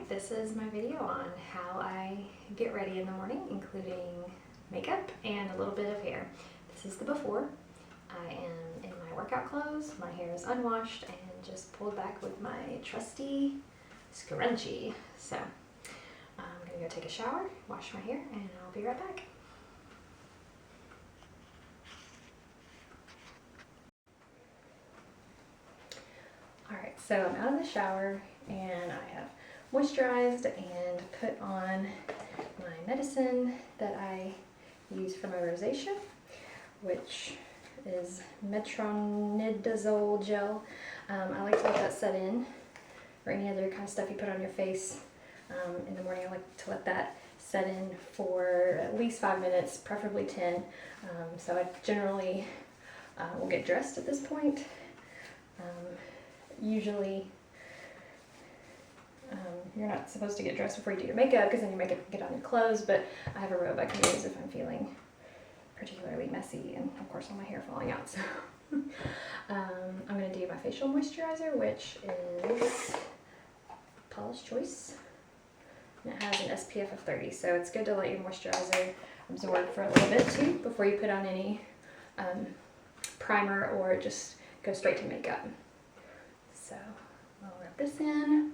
this is my video on how I get ready in the morning, including makeup and a little bit of hair. This is the before. I am in my workout clothes, my hair is unwashed and just pulled back with my trusty scrunchie. So I'm gonna go take a shower, wash my hair, and I'll be right back. Alright, so I'm out of the shower and I have moisturized and put on my medicine that I use for my rosacea, which is metronidazole gel. I like to let that set in, or any other kind of stuff you put on your face. In the morning I like to let that set in for at least 5 minutes, preferably 10. So I generally will get dressed at this point. Usually you're not supposed to get dressed before you do your makeup because then your makeup can get on your clothes, but I have a robe I can use if I'm feeling particularly messy and of course all my hair falling out. So I'm going to do my facial moisturizer, which is Paula's Choice, and it has an SPF of 30, so it's good to let your moisturizer absorb for a little bit too before you put on any primer or just go straight to makeup. So I'll rub this in,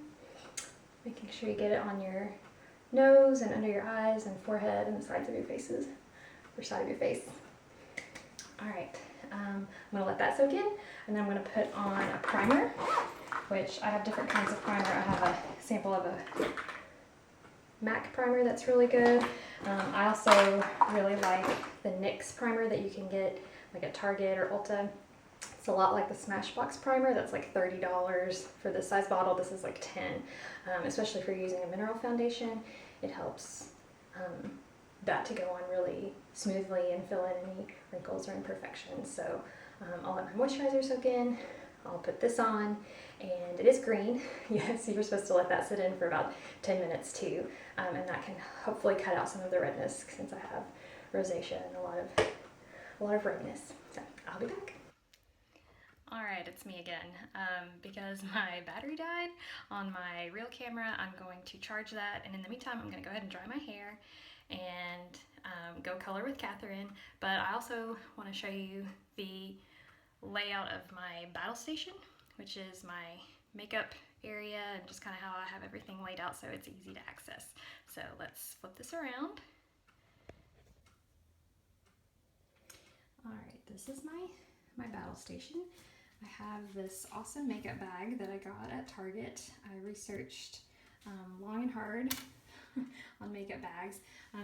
making sure you get it on your nose and under your eyes and forehead and the sides of your faces, or side of your face. All right, I'm gonna let that soak in, and then I'm gonna put on a primer, which I have different kinds of primer. I have a sample of a MAC primer that's really good. I also really like the NYX primer that you can get like at Target or Ulta. It's a lot like the Smashbox primer. That's like $30 for this size bottle. This is like 10, especially if you're using a mineral foundation. It helps that to go on really smoothly and fill in any wrinkles or imperfections. So I'll let my moisturizer soak in. I'll put this on, and it is green. Yes, you're supposed to let that sit in for about 10 minutes too, and that can hopefully cut out some of the redness since I have rosacea and a lot of redness. So I'll be back. Alright, it's me again. Because my battery died on my real camera, I'm going to charge that, and in the meantime I'm going to go ahead and dry my hair and go color with Catherine. But I also want to show you the layout of my battle station, which is my makeup area, and just kind of how I have everything laid out so it's easy to access. So let's flip this around. Alright, this is my battle station. I have this awesome makeup bag that I got at Target. I researched long and hard on makeup bags.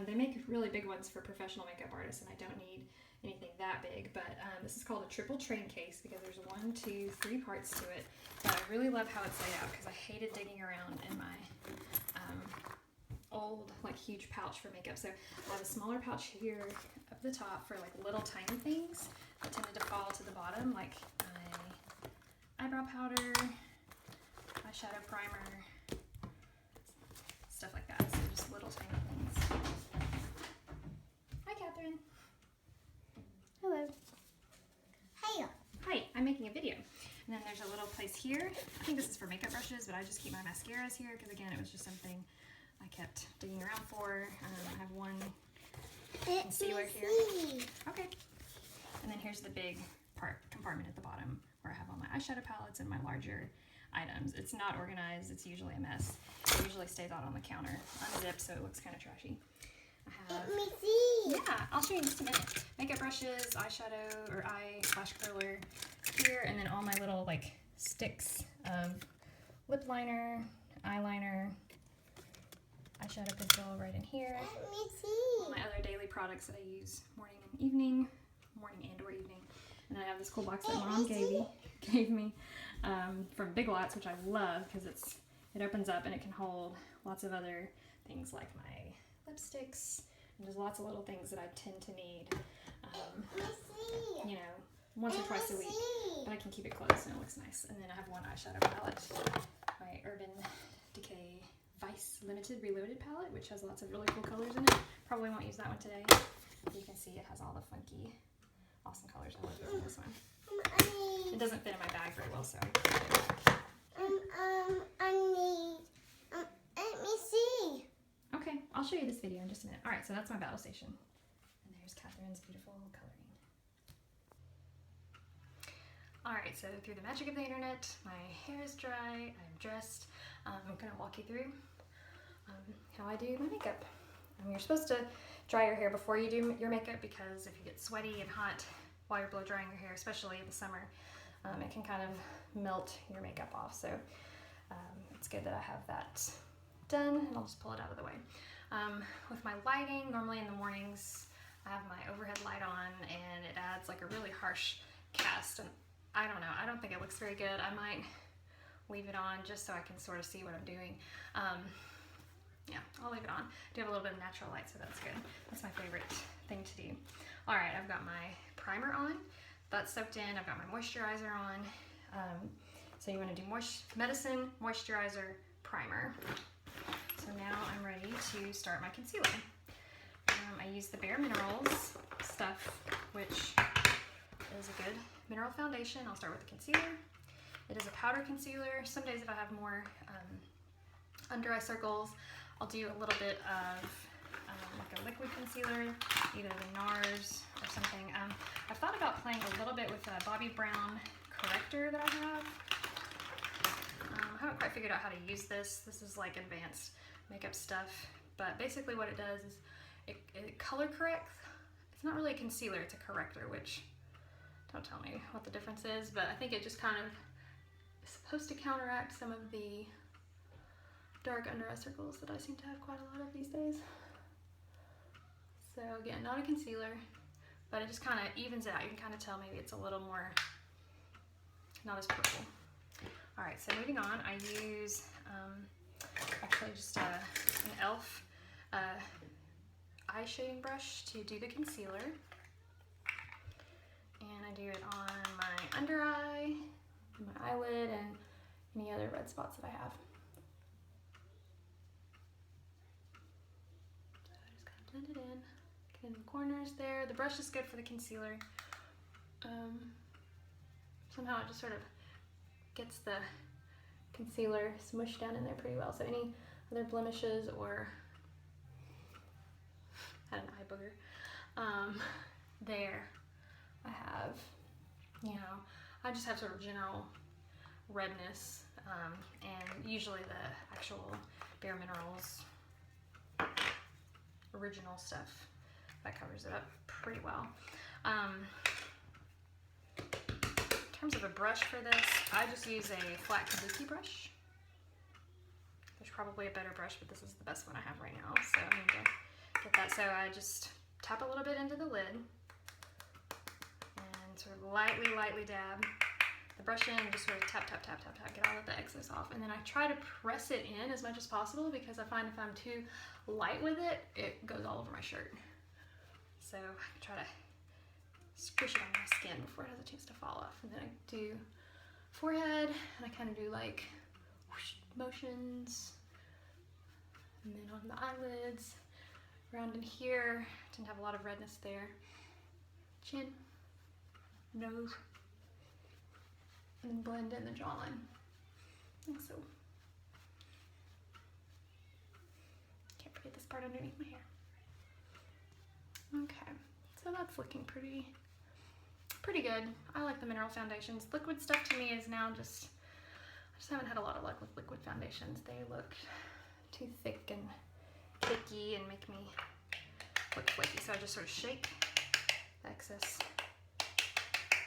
They make really big ones for professional makeup artists, and I don't need anything that big, but this is called a triple train case because there's 1, 2, 3 parts to it. But I really love how it's laid out because I hated digging around in my old like huge pouch for makeup. So I have a smaller pouch here up the top for like little tiny things that tended to fall to the bottom, like my eyebrow powder, eyeshadow primer, stuff like that. So just little tiny things. Hi, Catherine. Hello. Hiya. Hi, I'm making a video. And then there's a little place here. I think this is for makeup brushes, but I just keep my mascaras here because again, it was just something I kept digging around for. I have one concealer here. Okay. And then here's the big compartment at the bottom where I have all my eyeshadow palettes and my larger items. It's not organized. It's usually a mess. It usually stays out on the counter unzipped, so it looks kind of trashy. I have, Let me see. yeah, I'll show you in just a minute. Makeup brushes, eyeshadow or eyelash curler here, and then all my little like sticks of lip liner, eyeliner, eyeshadow pencil right in here. Let me see. All my other daily products that I use morning and evening, morning and or evening. And then I have this cool box that Mom gave me from Big Lots, which I love because it opens up and it can hold lots of other things like my lipsticks and just lots of little things that I tend to need, Let me see. you know, once or twice a week. But I can keep it closed and it looks nice. And then I have one eyeshadow palette, my Urban Decay Vice Limited Reloaded palette, which has lots of really cool colors in it. Probably won't use that one today. You can see it has all the funky, awesome colors. I love using this one. It doesn't fit in my bag very well, so I put it back. I need. Let me I'll show you this video in just a minute. All right, so that's my battle station. And there's Catherine's beautiful coloring. All right, so through the magic of the internet, my hair is dry, I'm dressed. I'm gonna walk you through how I do my makeup. You're supposed to dry your hair before you do your makeup because if you get sweaty and hot while you're blow drying your hair, especially in the summer, it can kind of melt your makeup off. So it's good that I have that done, and I'll just pull it out of the way. With my lighting, normally in the mornings, I have my overhead light on and it adds like a really harsh cast, and I don't know, I don't think it looks very good. I might leave it on just so I can sort of see what I'm doing. Yeah, I'll leave it on. I do have a little bit of natural light, so that's good. That's my favorite thing to do. All right, I've got my primer on. That's soaked in. I've got my moisturizer on. So you want to do medicine, moisturizer, primer. So now I'm ready to start my concealer. I use the Bare Minerals stuff, which is a good mineral foundation. I'll start with the concealer. It is a powder concealer. Some days if I have more under eye circles, I'll do a little bit of like a liquid concealer, either the NARS or something. I've thought about playing a little bit with a Bobbi Brown corrector that I have. I haven't quite figured out how to use this. This is like advanced makeup stuff, but basically what it does is it color corrects. It's not really a concealer, it's a corrector, which don't tell me what the difference is, but I think it just kind of is supposed to counteract some of the dark under eye circles that I seem to have quite a lot of these days. So again, not a concealer, but it just kind of evens it out. You can kind of tell maybe it's a little more, not as purple. All right, so moving on, I use actually just an e.l.f. Eye shading brush to do the concealer. And I do it on my under eye, my eyelid, and any other red spots that I have. So I just kind of blend it in, get in the corners there. The brush is good for the concealer. Somehow it just sort of gets the concealer smushed down in there pretty well. So any other blemishes or had an eye booger there, I have, you know, I just have sort of general redness, and usually the actual Bare Minerals original stuff that covers it up pretty well. In terms of a brush for this, I just use a flat kabuki brush. There's probably a better brush, but this is the best one I have right now, so I need to get that. So I just tap a little bit into the lid and sort of lightly dab the brush in, and just sort of tap, get all of the excess off. And then I try to press it in as much as possible because I find if I'm too light with it, it goes all over my shirt. So I try to squish it on my skin before it has a chance to fall off. And then I do forehead, and I kind of do like whoosh motions. And then on the eyelids, around in here, I tend to have a lot of redness there. Chin, nose, and then blend in the jawline, like so. Can't forget this part underneath my hair. Okay, so that's looking pretty good. I like the mineral foundations. Liquid stuff to me is now I just haven't had a lot of luck with liquid foundations. They look too thick and cakey and make me look flaky. So I just sort of shake the excess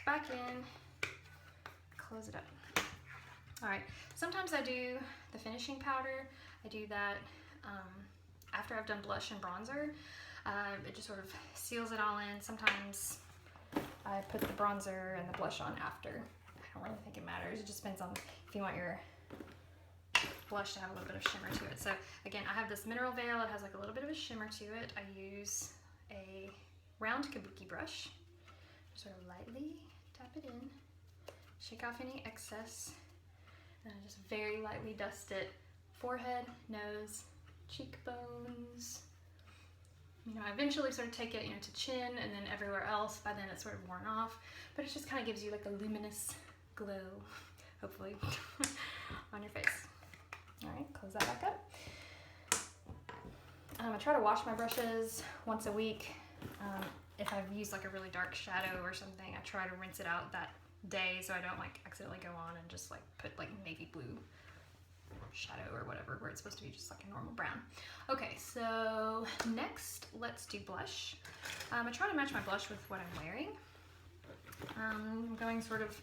back in, close it up. All right, sometimes I do the finishing powder. I do that after I've done blush and bronzer. It just sort of seals it all in. Sometimes I put the bronzer and the blush on after. I don't really think it matters. It just depends on if you want your blush to have a little bit of shimmer to it. So again, I have this Mineral Veil. It has like a little bit of a shimmer to it. I use a round kabuki brush. Sort of lightly tap it in, shake off any excess, and I just very lightly dust it. Forehead, nose, cheekbones. You know, I eventually sort of take it, you know, to chin and then everywhere else. By then it's sort of worn off, but it just kind of gives you like a luminous glow, hopefully, on your face. All right, close that back up. I try to wash my brushes once a week. If I've used like a really dark shadow or something, I try to rinse it out that day so I don't like accidentally go on and just like put like navy blue shadow or whatever where it's supposed to be just like a normal brown. Okay, so next let's do blush. I try to match my blush with what I'm wearing. I'm going sort of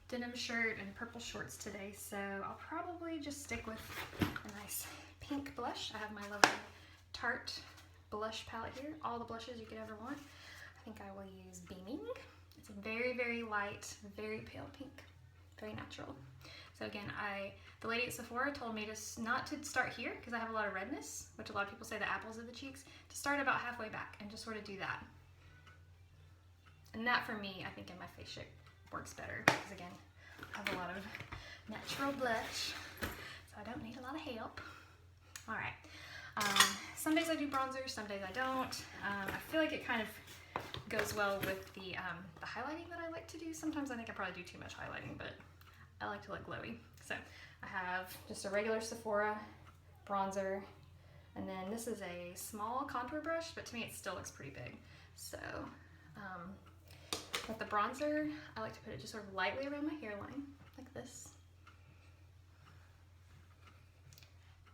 denim shirt and purple shorts today, so I'll probably just stick with a nice pink blush. I have my lovely Tarte blush palette here, all the blushes you could ever want. I think I will use Beaming. It's a very, very light, very pale pink, very natural. So again, the lady at Sephora told me not to start here because I have a lot of redness, which a lot of people say the apples of the cheeks, to start about halfway back and just sort of do that. And that for me, I think in my face shape works better because again, I have a lot of natural blush, so I don't need a lot of help. All right. Some days I do bronzer, some days I don't. I feel like it kind of goes well with the highlighting that I like to do. Sometimes I think I probably do too much highlighting, but I like to look glowy. So I have just a regular Sephora bronzer, and then this is a small contour brush, but to me it still looks pretty big. So with the bronzer, I like to put it just sort of lightly around my hairline, like this.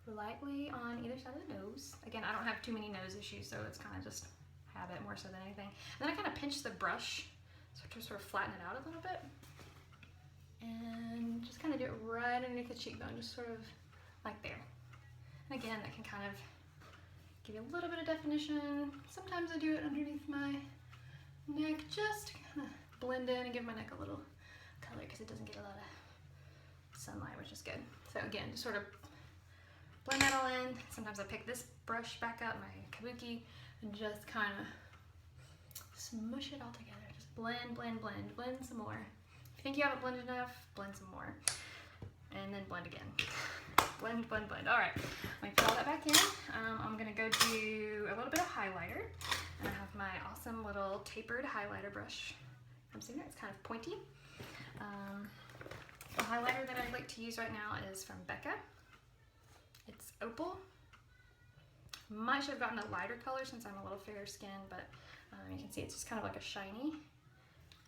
Lightly on either side of the nose. Again, I don't have too many nose issues, so it's kind of just habit more so than anything. And then I kind of pinch the brush to sort of flatten it out a little bit. And just kind of do it right underneath the cheekbone, just sort of like there. And again, that can kind of give you a little bit of definition. Sometimes I do it underneath my neck, just to kind of blend in and give my neck a little color because it doesn't get a lot of sunlight, which is good. So again, just sort of blend that all in. Sometimes I pick this brush back up, my kabuki, and just kind of smush it all together. Just blend, blend, blend, blend some more. If you think you haven't blended enough, blend some more. And then blend again. Blend, blend, blend. All right, let me put all that back in. I'm gonna go do a little bit of highlighter. And I have my awesome little tapered highlighter brush from Singer. It's kind of pointy. The highlighter that I like to use right now is from Becca. It's Opal. Might should have gotten a lighter color since I'm a little fair skinned, but you can see it's just kind of like a shiny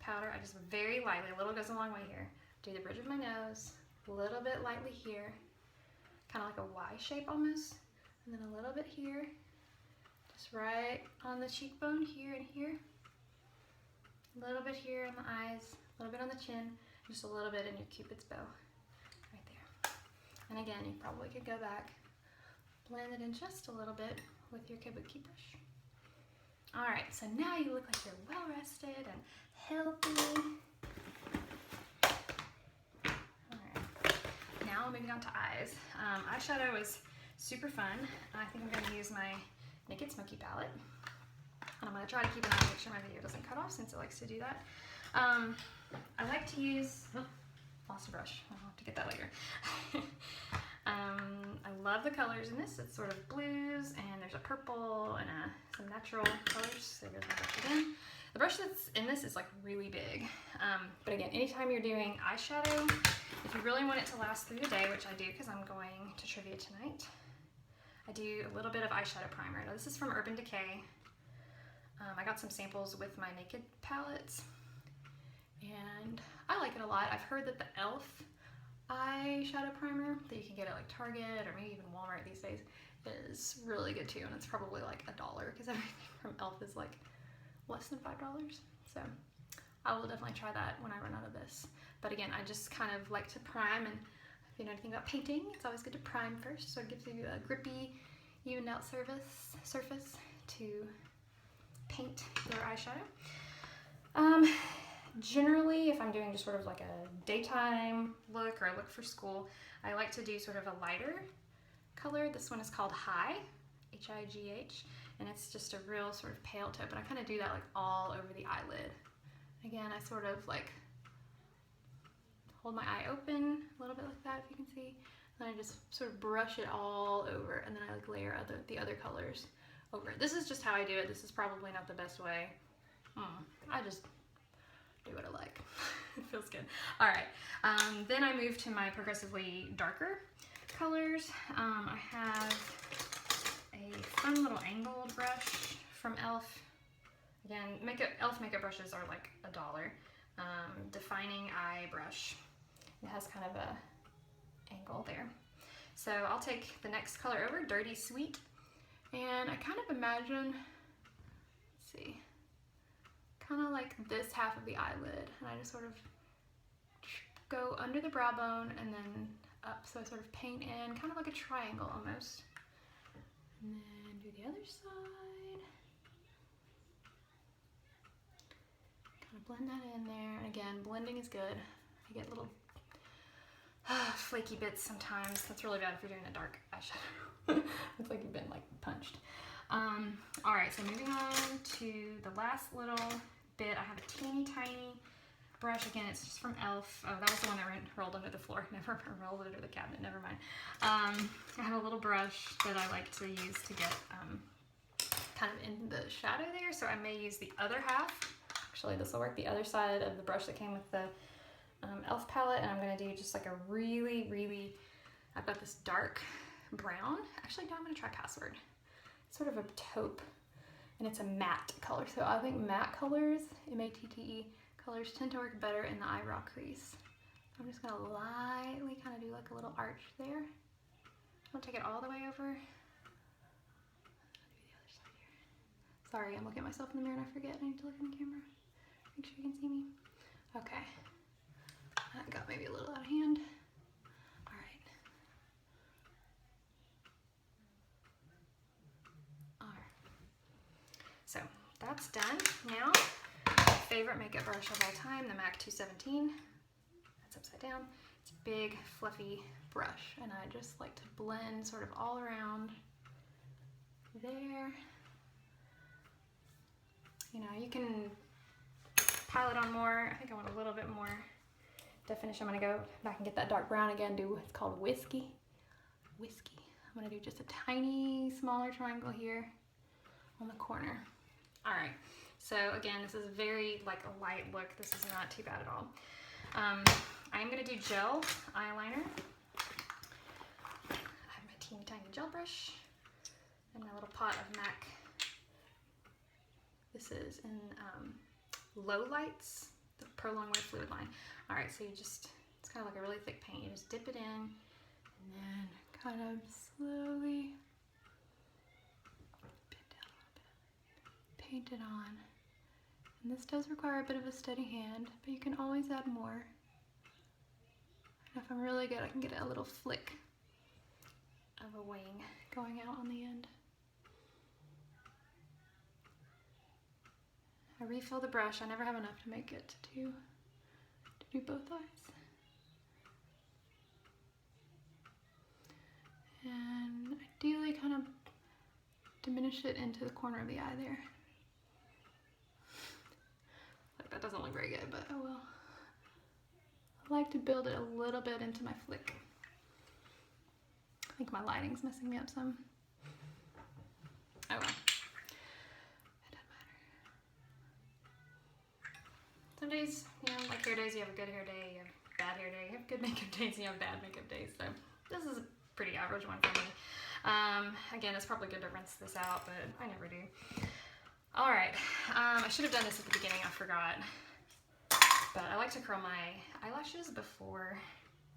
powder. I just very lightly, a little goes a long way here. Do the bridge of my nose, a little bit lightly here, kind of like a Y shape almost, and then a little bit here, just right on the cheekbone here and here, a little bit here on the eyes, a little bit on the chin, just a little bit in your Cupid's bow. And again, you probably could go back, blend it in just a little bit with your kabuki brush. All right, so now you look like you're well rested and healthy. All right, now moving on to eyes. Eyeshadow is super fun. I think I'm gonna use my Naked Smoky palette. And I'm gonna try to keep an eye, make sure my video doesn't cut off since it likes to do that. I like to use, lost a brush, I'll have to get that later. I love the colors in this. It's sort of blues and there's a purple and some natural colors. So there's my brush again. The brush that's in this is like really big. But again, anytime you're doing eyeshadow, if you really want it to last through the day, which I do because I'm going to trivia tonight, I do a little bit of eyeshadow primer. Now this is from Urban Decay. I got some samples with my Naked palettes and I like it a lot. I've heard that the e.l.f. eyeshadow primer that you can get at like Target or maybe even Walmart these days is really good too, and it's probably like $1 because everything from e.l.f. is like less than $5. So I will definitely try that when I run out of this. But again, I just kind of like to prime, and if you know anything about painting, it's always good to prime first so it gives you a grippy, evened out surface to paint your eyeshadow. Generally, if I'm doing just sort of like a daytime look or a look for school, I like to do sort of a lighter color. This one is called High, H-I-G-H, and it's just a real sort of pale taupe, and I kind of do that like all over the eyelid. Again, I sort of like hold my eye open a little bit like that, if you can see, and I just sort of brush it all over, and then I like layer the other colors over it. This is just how I do it. This is probably not the best way. I just do what I like. It feels good. All right, then I move to my progressively darker colors. I have a fun little angled brush from e.l.f. Again, e.l.f. makeup brushes are like $1. Defining Eye brush. It has kind of a angle there. So I'll take the next color over, Dirty Sweet, and I kind of imagine, let's see, kind of like this half of the eyelid, and I just sort of go under the brow bone and then up, so I sort of paint in kind of like a triangle almost. And then do the other side. Kind of blend that in there, and again, blending is good. I get little flaky bits sometimes. That's really bad if you're doing a dark eyeshadow. It's like you've been like punched. All right, so moving on to the last little bit. I have a teeny tiny brush. Again, it's just from e.l.f. Oh, that was the one that rolled under the floor. Never rolled under the cabinet, never mind. I have a little brush that I like to use to get kind of in the shadow there. So I may use the other half. Actually, this will work. The other side of the brush that came with the e.l.f. palette, and I'm gonna do just like a really, I've got this dark brown. Actually, no, I'm gonna try Password. It's sort of a taupe, and it's a matte color. So I think matte colors, M-A-T-T-E colors, tend to work better in the eyebrow crease. I'm just gonna lightly kind of do like a little arch there. Don't take it all the way over. I'll do the other side here. Sorry, I'm looking at myself in the mirror and I forget I need to look in the camera. Make sure you can see me. Okay. That got maybe a little out of hand. All right. All right. So that's done. Now, my favorite makeup brush of all time, the MAC 217. That's upside down. It's a big, fluffy brush, and I just like to blend sort of all around there. You know, you can pile it on more. I think I want a little bit more definition. I'm gonna go back and get that dark brown again, do what's called Whiskey. I'm gonna do just a tiny, smaller triangle here on the corner. All right, so again, this is very like a light look. This is not too bad at all. I'm gonna do gel eyeliner. I have my teeny tiny gel brush and my little pot of MAC. This is in Low Lights, the Prolong Wear Fluid line. All right, so you just, it's kind of like a really thick paint. You just dip it in and then kind of slowly bend down a little bit, paint it on. And this does require a bit of a steady hand, but you can always add more. And if I'm really good, I can get a little flick of a wing going out on the end. I refill the brush. I never have enough to make it to do both eyes. And ideally kind of diminish it into the corner of the eye there. Like that doesn't look very good, but oh well. I like to build it a little bit into my flick. I think my lighting's messing me up some. Oh well. Some days, you know, like hair days, you have a good hair day, you have a bad hair day, you have good makeup days, you have bad makeup days. So this is a pretty average one for me. Again, it's probably good to rinse this out, but I never do. All right, I should have done this at the beginning, I forgot. But I like to curl my eyelashes before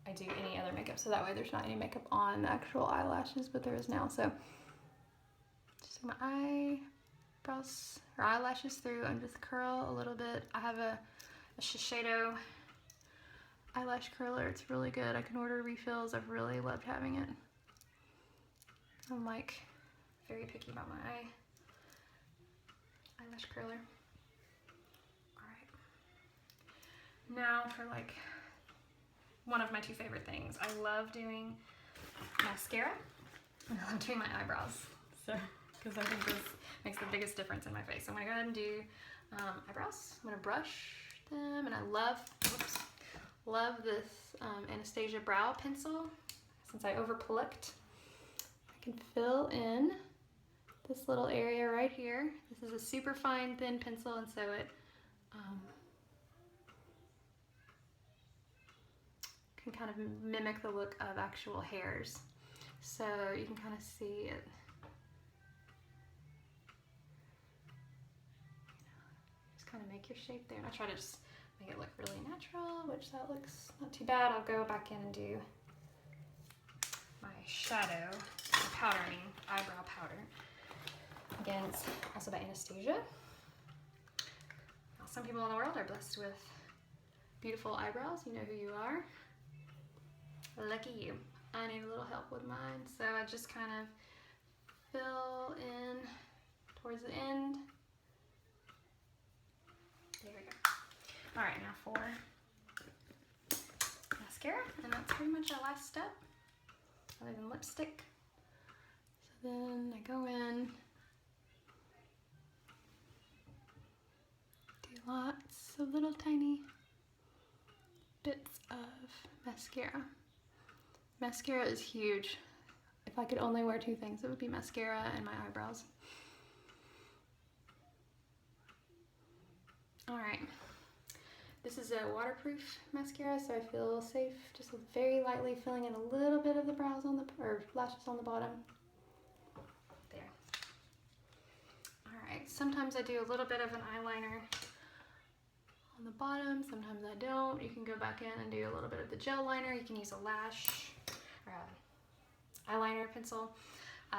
I do any other makeup, so that way there's not any makeup on the actual eyelashes, but there is now. So just take my eyebrows or eyelashes through and just curl a little bit. I have a Shiseido eyelash curler. It's really good. I can order refills. I've really loved having it. I'm like very picky about my eyelash curler. All right. Now for like one of my two favorite things. I love doing mascara and I love doing my eyebrows. So, because I think this makes the biggest difference in my face. So I'm gonna go ahead and do eyebrows. I'm gonna brush them, and I love this Anastasia brow pencil. Since I over plucked, I can fill in this little area right here. This is a super fine thin pencil, and so it can kind of mimic the look of actual hairs. So you can kind of see it kind of make your shape there. And I try to just make it look really natural, which that looks not too bad. I'll go back in and do my shadow, powder, I mean, eyebrow powder. Again, it's also by Anastasia. Now, some people in the world are blessed with beautiful eyebrows. You know who you are. Lucky you. I need a little help with mine, so I just kind of fill in towards the end. There we go. All right, now for mascara, and that's pretty much our last step, other than lipstick. So then I go in, do lots of little tiny bits of mascara. Mascara is huge. If I could only wear two things, it would be mascara and my eyebrows. All right, this is a waterproof mascara, so I feel safe just very lightly filling in a little bit of the brows on the, or lashes on the bottom. There. All right, sometimes I do a little bit of an eyeliner on the bottom, sometimes I don't. You can go back in and do a little bit of the gel liner. You can use a lash or eyeliner pencil.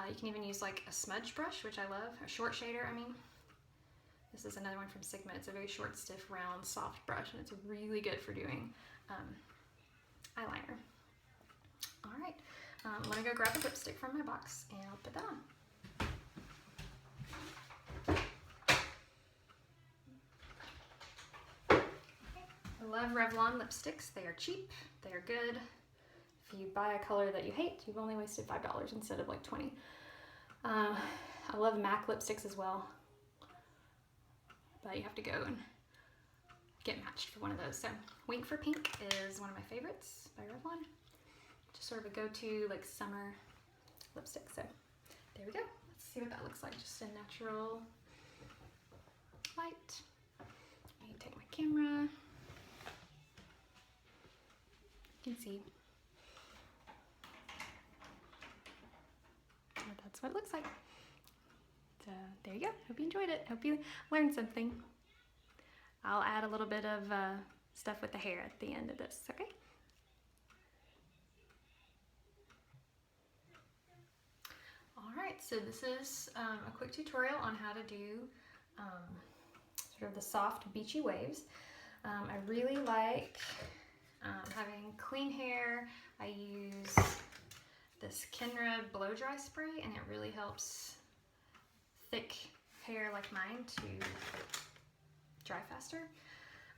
You can even use like a smudge brush, which I love, a short shader, I mean. This is another one from Sigma. It's a very short, stiff, round, soft brush, and it's really good for doing eyeliner. All right, I'm gonna go grab a lipstick from my box and I'll put that on. I love Revlon lipsticks. They are cheap, they are good. If you buy a color that you hate, you've only wasted $5 instead of like 20. I love MAC lipsticks as well, but you have to go and get matched for one of those. So Wink for Pink is one of my favorites by Revlon. Just sort of a go-to like summer lipstick. So there we go. Let's see what that looks like. Just a natural light. I take my camera. You can see. That's what it looks like. So there you go. Hope you enjoyed it. Hope you learned something. I'll add a little bit of stuff with the hair at the end of this, okay? All right, so this is a quick tutorial on how to do sort of the soft beachy waves. I really like having clean hair. I use this Kenra blow dry spray, and it really helps thick hair like mine to dry faster.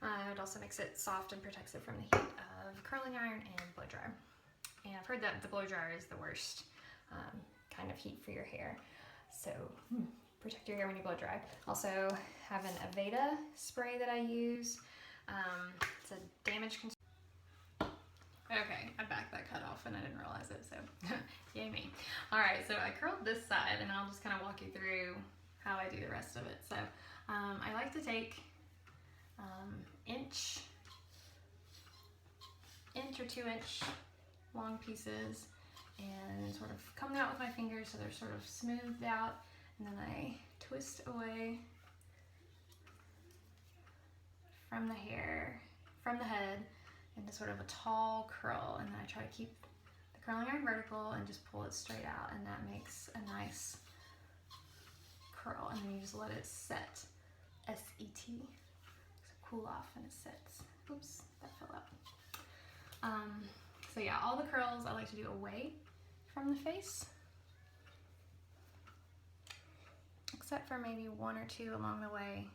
It also makes it soft and protects it from the heat of curling iron and blow dryer. And I've heard that the blow dryer is the worst kind of heat for your hair. So protect your hair when you blow dry. Also have an Aveda spray that I use. It's a damage control. Okay, I backed that cut off and I didn't realize it, so yay me. All right, so I curled this side and I'll just kind of walk you through how I do the rest of it. So I like to take inch or 2 inch long pieces and sort of comb them out with my fingers so they're sort of smoothed out, and then I twist away from the hair, from the head, into sort of a tall curl, and then I try to keep the curling iron vertical and just pull it straight out, and that makes a nice curl, and then you just let it set, S-E-T, so cool off and it sets. Oops, that fell out. So yeah, all the curls I like to do away from the face, except for maybe 1 or 2 along the way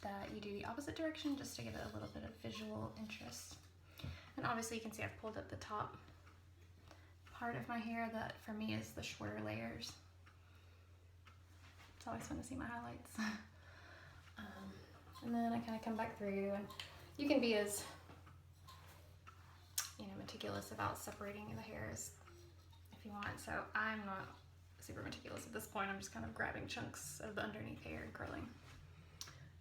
that you do the opposite direction, just to give it a little bit of visual interest. And obviously you can see I've pulled up the top part of my hair that for me is the shorter layers. It's always fun to see my highlights. And then I kind of come back through, and you can be as meticulous about separating the hairs if you want. So I'm not super meticulous at this point. I'm just kind of grabbing chunks of the underneath hair and curling.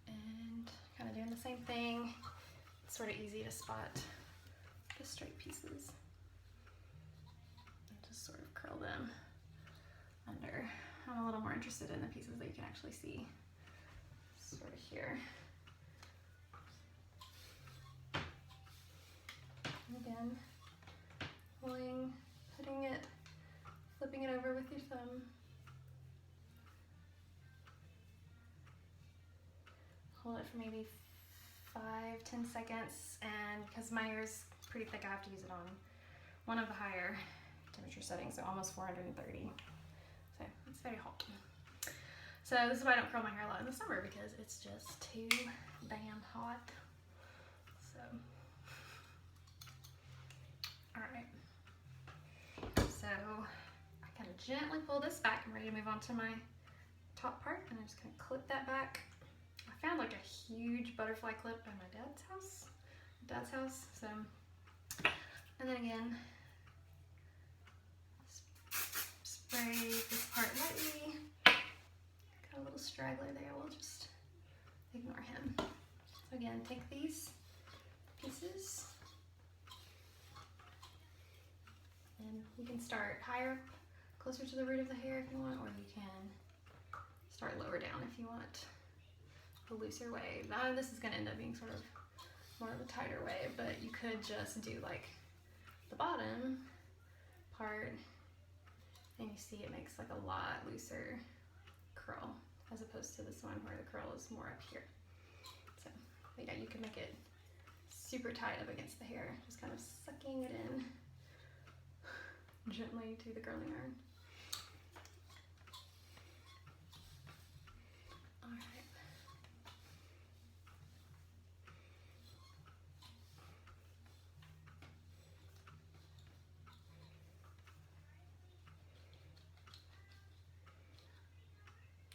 And kind of doing the same thing. It's sort of easy to spot the straight pieces. And just sort of curl them under. I'm a little more interested in the pieces that you can actually see sort of here. And again, flipping it over with your thumb. Hold it for maybe 5-10 seconds, and because my hair is pretty thick, I have to use it on one of the higher temperature settings, so almost 430. So it's very hot. So this is why I don't curl my hair a lot in the summer, because it's just too damn hot. So, all right. So I kind of gently pull this back. I'm ready to move on to my top part, and I'm just gonna clip that back. I found like a huge butterfly clip at my dad's house. So, and then again, spray this part lightly. Got a little straggler there, we'll just ignore him. So again, take these pieces, and you can start higher up, closer to the root of the hair if you want, or you can start lower down if you want a looser wave. Now this is going to end up being sort of more of a tighter wave, but you could just do like the bottom part, and you see it makes like a lot looser curl as opposed to this one where the curl is more up here. So but yeah, you can make it super tight up against the hair, just kind of sucking it in gently to the curling iron. All right.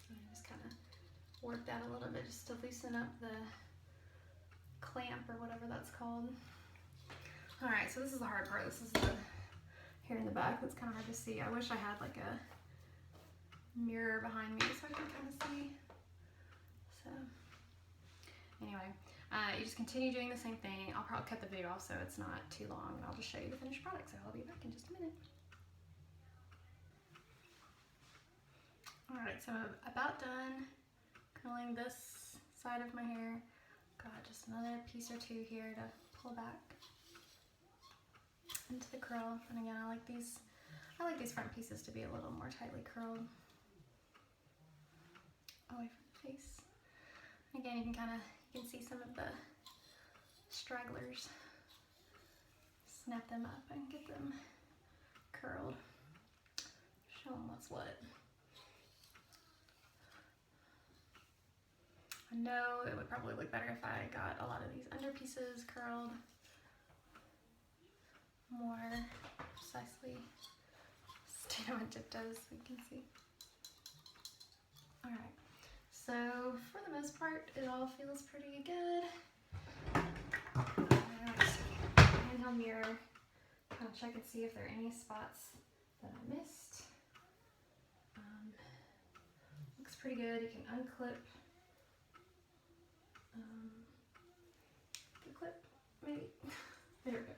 And just kind of work that a little bit just to loosen up the clamp or whatever that's called. All right, so this is the hard part. This is the hair in the back that's kind of hard to see. I wish I had like a mirror behind me so I can kind of see. So anyway, you just continue doing the same thing. I'll probably cut the video off so it's not too long, and I'll just show you the finished product. So I'll be back in just a minute. All right, so I'm about done curling this side of my hair. Got just another piece or two here to pull back into the curl. And again, I like these front pieces to be a little more tightly curled away from the face. Again, you can see some of the stragglers. Snap them up and get them curled. Show them what's what. I know it would probably look better if I got a lot of these under pieces curled more precisely. Stand on my tiptoes so you can see. All right, so for the most part, it all feels pretty good. Handheld mirror, kind of check and see if there are any spots that I missed. Looks pretty good. You can unclip the clip, maybe. There we go.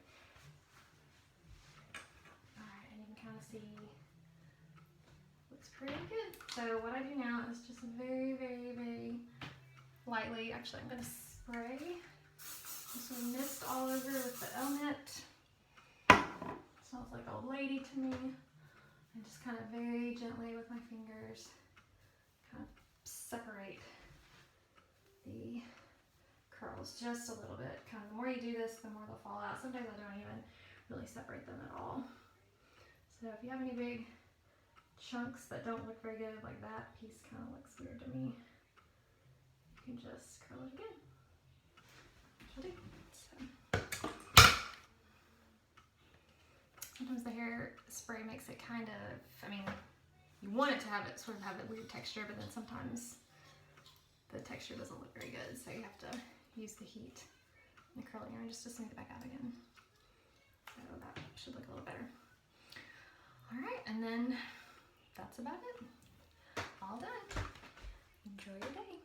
Alright, and you can kind of see, looks pretty good. So what I do now is just very, very, very lightly, actually I'm going to spray some mist all over with the Elnett. Smells like old lady to me. And just kind of very gently with my fingers, kind of separate the curls just a little bit. Kind of the more you do this, the more they'll fall out. Sometimes I don't even really separate them at all. So if you have any big chunks that don't look very good, like that piece kind of looks weird to me, you can just curl it again. Which I'll do. So. Sometimes the hair spray makes it kind of, I mean, you want it to have it sort of have that weird texture, but then sometimes the texture doesn't look very good, so you have to use the heat and the curling iron just to smooth it back out again. So that should look a little better. All right, and then that's about it. All done. Enjoy your day.